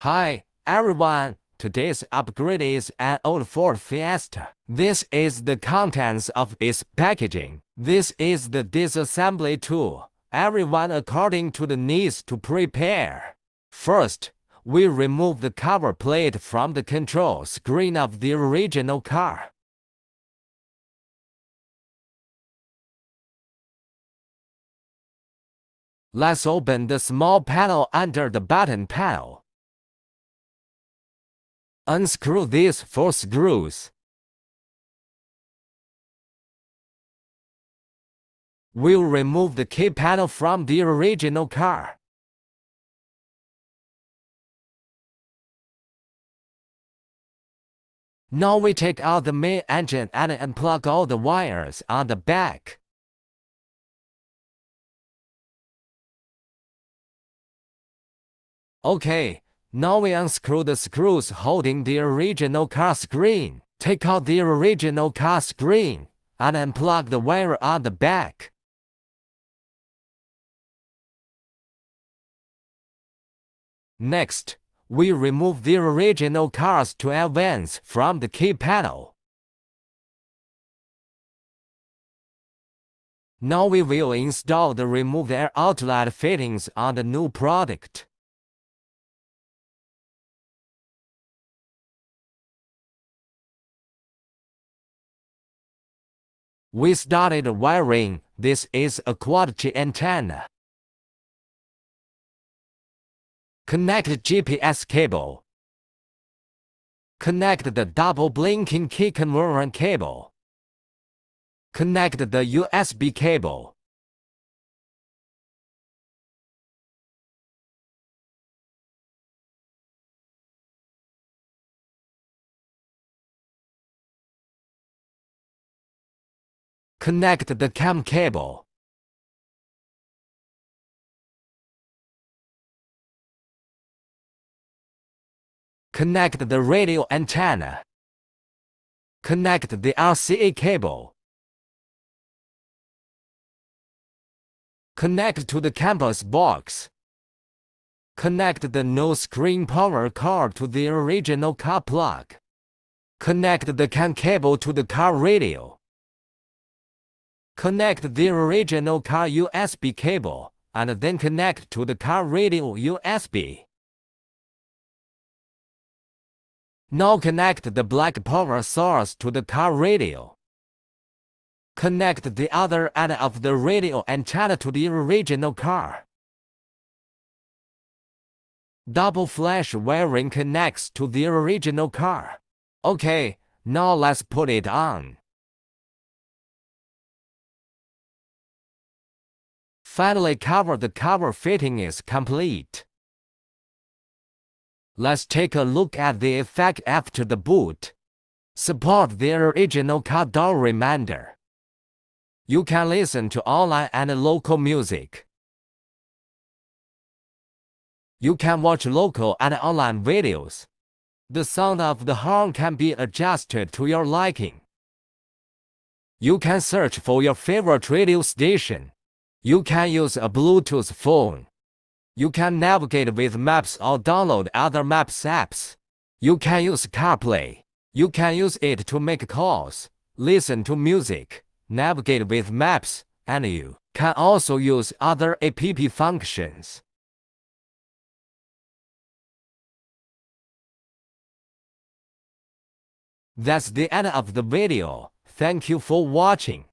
Hi, everyone. Today's upgrade is an old Ford Fiesta. This is the contents of its packaging. This is the disassembly tool. Everyone according to the needs to prepare. First, we remove the cover plate from the control screen of the original car. Let's open the small panel under the button panel. Unscrew these 4 screws. We'll remove the key panel from the original car. Now we take out the main engine and unplug all the wires on the back. Okay, now we unscrew the screws holding the original car screen. Take out the original car screen and unplug the wire on the back. Next, we remove the original car's 12 ends from the key panel. Now we will install the removed air outlet fittings on the new product. We started wiring. This is a quad-G antenna. Connect GPS cable. Connect the double blinking key converter cable. Connect the USB cable. Connect the CAM cable. Connect the radio antenna. Connect the RCA cable. Connect to the canbus box. Connect the no-screen power cord to the original car plug. Connect the CAN cable to the car radio. Connect the original car USB cable, and then connect to the car radio USB. Now connect the black power source to the car radio. Connect the other end of the radio antenna to the original car. Double flash wiring connects to the original car. Okay, now let's put it on. Finally, the cover fitting is complete. Let's take a look at the effect after the boot. Support the original car door reminder. You can listen to online and local music. You can watch local and online videos. The sound of the horn can be adjusted to your liking. You can search for your favorite radio station. You can use a Bluetooth phone. You can navigate with maps or download other maps apps. You can use CarPlay. You can use it to make calls, listen to music, navigate with maps, and you can also use other app functions. That's the end of the video. Thank you for watching.